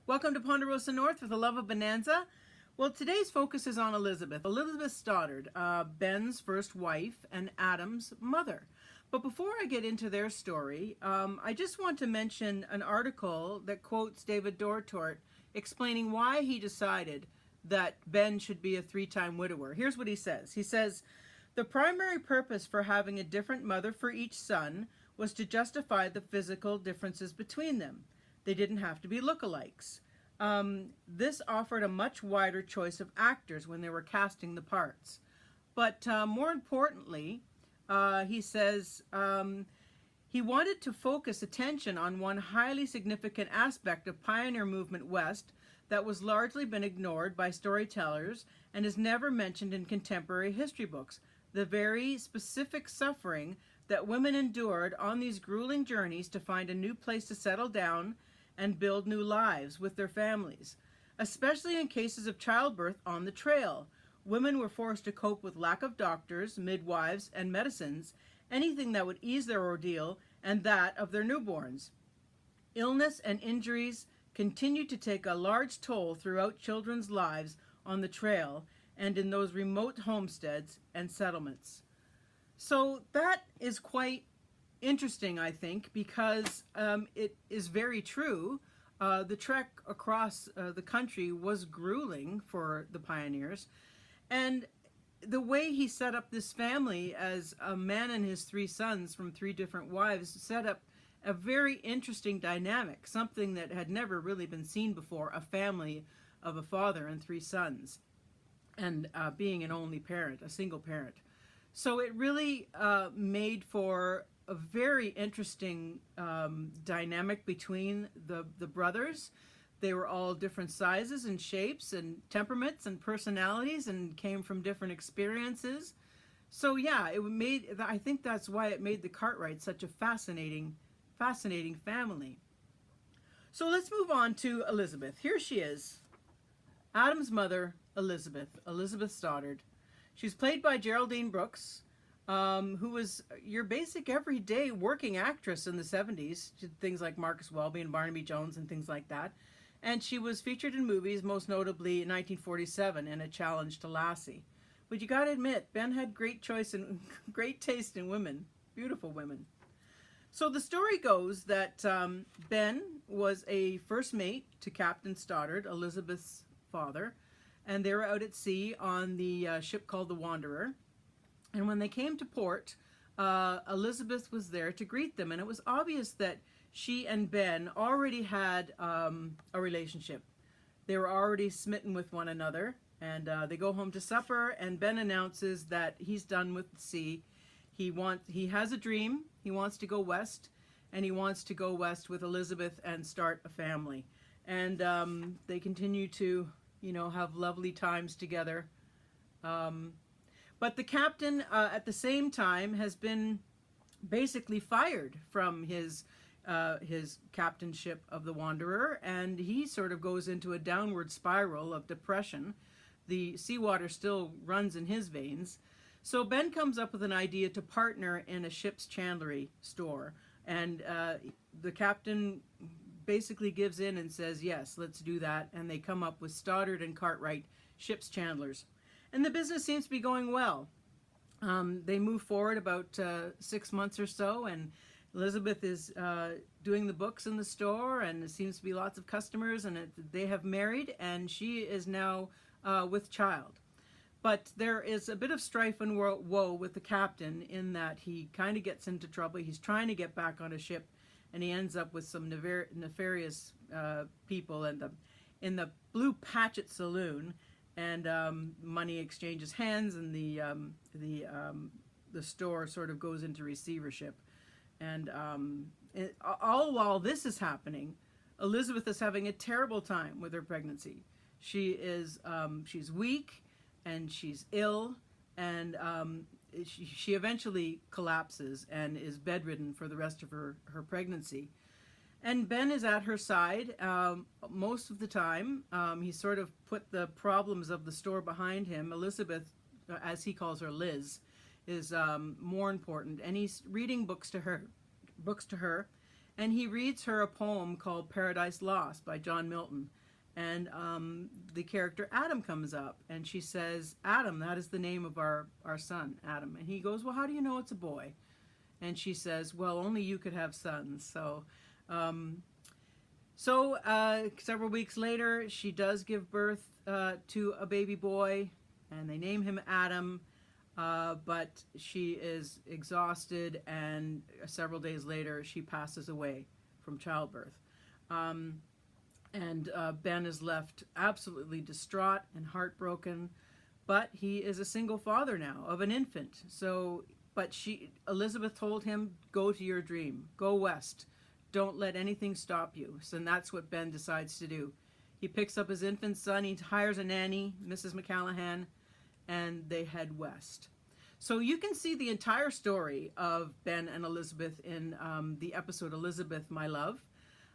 Welcome to Ponderosa North with a love of Bonanza. Well, today's focus is on Elizabeth. Elizabeth Stoddard, Ben's first wife and Adam's mother. But before I get into their story, I just want to mention an article that quotes David Dortort explaining why he decided that Ben should be a three-time widower. Here's what he says. He says, "The primary purpose for having a different mother for each son was to justify the physical differences between them. They didn't have to be lookalikes. This offered a much wider choice of actors when they were casting the parts. But more importantly, he says he wanted to focus attention on one highly significant aspect of pioneer movement West that was largely been ignored by storytellers and is never mentioned in contemporary history books, the very specific suffering that women endured on these grueling journeys to find a new place to settle down and build new lives with their families. Especially in cases of childbirth on the trail, women were forced to cope with lack of doctors, midwives, and medicines, anything that would ease their ordeal and that of their newborns. Illness and injuries continued to take a large toll throughout children's lives on the trail and in those remote homesteads and settlements." So that is quite interesting, I think, because it is very true. The trek across the country was grueling for the pioneers, and the way he set up this family as a man and his three sons from three different wives set up a very interesting dynamic, something that had never really been seen before, a family of a father and three sons, and being an only parent, a single parent. So it really made for a very interesting dynamic between the brothers. They were all different sizes and shapes and temperaments and personalities and came from different experiences. So yeah, I think that's why it made the Cartwrights such a fascinating family. So let's move on to Elizabeth. Here she is, Adam's mother, Elizabeth Stoddard. She's played by Geraldine Brooks, who was your basic everyday working actress in the 70s. She did things like Marcus Welby and Barnaby Jones and things like that. And she was featured in movies, most notably in 1947 in A Challenge to Lassie. But you got to admit, Ben had great great taste in women, beautiful women. So the story goes that Ben was a first mate to Captain Stoddard, Elizabeth's father, and they were out at sea on the ship called the Wanderer. And when they came to port, Elizabeth was there to greet them, and it was obvious that she and Ben already had a relationship. They were already smitten with one another, and they go home to supper, and Ben announces that he's done with the sea. He has a dream. He wants to go west, and he wants to go west with Elizabeth and start a family. And they continue to, have lovely times together. But the captain, at the same time, has been basically fired from his captainship of the Wanderer, and he sort of goes into a downward spiral of depression. The seawater still runs in his veins. So Ben comes up with an idea to partner in a ship's chandlery store, and the captain basically gives in and says, yes, let's do that, and they come up with Stoddard and Cartwright ship's chandlers. And the business seems to be going well. They move forward about 6 months or so, and Elizabeth is doing the books in the store, and there seems to be lots of customers, and they have married, and she is now with child. But there is a bit of strife and woe with the captain in that he kind of gets into trouble. He's trying to get back on a ship, and he ends up with some nefarious people in the Blue Patchet Saloon. And money exchanges hands, and the store sort of goes into receivership. And all while this is happening, Elizabeth is having a terrible time with her pregnancy. She's weak and she's ill, and she eventually collapses and is bedridden for the rest of her pregnancy. And Ben is at her side most of the time. He sort of put the problems of the store behind him. Elizabeth, as he calls her, Liz, is more important. And he's reading books to her, and he reads her a poem called Paradise Lost by John Milton. And the character Adam comes up, and she says, Adam, that is the name of our son, Adam. And he goes, well, how do you know it's a boy? And she says, well, only you could have sons. So several weeks later, she does give birth to a baby boy, and they name him Adam. But she is exhausted, and several days later, she passes away from childbirth. And Ben is left absolutely distraught and heartbroken, but he is a single father now of an infant. But Elizabeth told him, go to your dream, go west, don't let anything stop you. So, and that's what Ben decides to do. He picks up his infant son, he hires a nanny, Mrs. McCallahan, and they head west. So you can see the entire story of Ben and Elizabeth in the episode Elizabeth, My Love.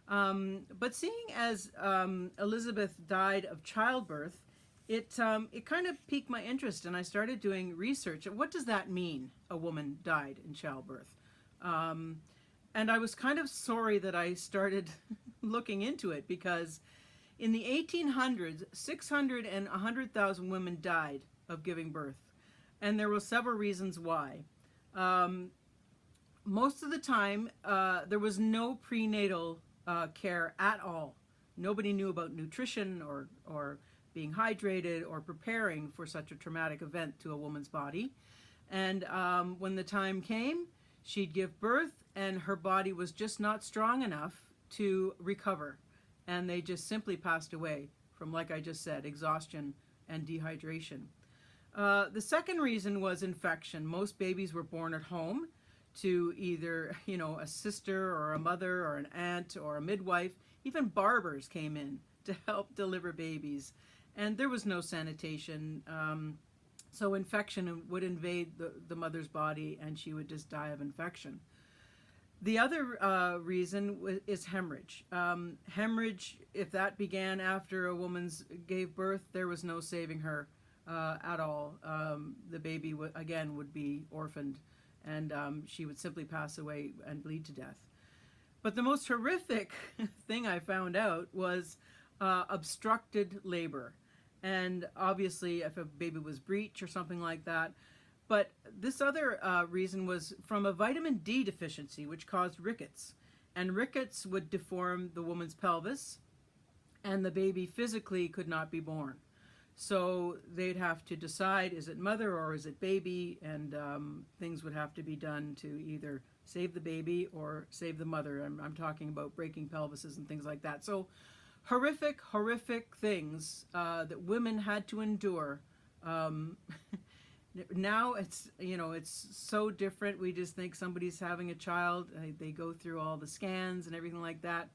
But seeing as Elizabeth died of childbirth, it kind of piqued my interest, and I started doing research. What does that mean, a woman died in childbirth? And I was kind of sorry that I started looking into it, because in the 1800s, 600 and 100,000 women died of giving birth. And there were several reasons why. Most of the time, there was no prenatal care at all. Nobody knew about nutrition or being hydrated or preparing for such a traumatic event to a woman's body. And when the time came, she'd give birth, and her body was just not strong enough to recover. And they just simply passed away from, like I just said, exhaustion and dehydration. The second reason was infection. Most babies were born at home to either, a sister or a mother or an aunt or a midwife. Even barbers came in to help deliver babies. And there was no sanitation. So infection would invade the mother's body, and she would just die of infection. The other reason is hemorrhage. Hemorrhage, if that began after a woman gave birth, there was no saving her at all. The baby, would be orphaned, and she would simply pass away and bleed to death. But the most horrific thing I found out was obstructed labor. And obviously, if a baby was breech or something like that. But this other reason was from a vitamin D deficiency, which caused rickets. And rickets would deform the woman's pelvis, and the baby physically could not be born. So they'd have to decide, is it mother or is it baby? And things would have to be done to either save the baby or save the mother. I'm talking about breaking pelvises and things like that. So horrific things that women had to endure. Now it's so different. We just think somebody's having a child. They go through all the scans and everything like that.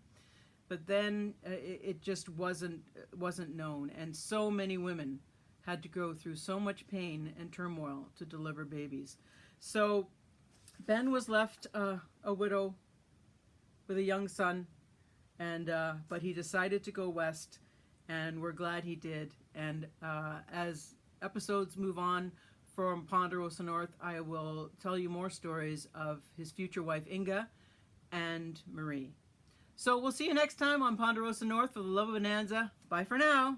But then it just wasn't known, and so many women had to go through so much pain and turmoil to deliver babies. So Ben was left a widow with a young son, and but he decided to go west, and we're glad he did. And as episodes move on from Ponderosa North, I will tell you more stories of his future wife Inga and Marie. So we'll see you next time on Ponderosa North for the Love of Bonanza. Bye for now.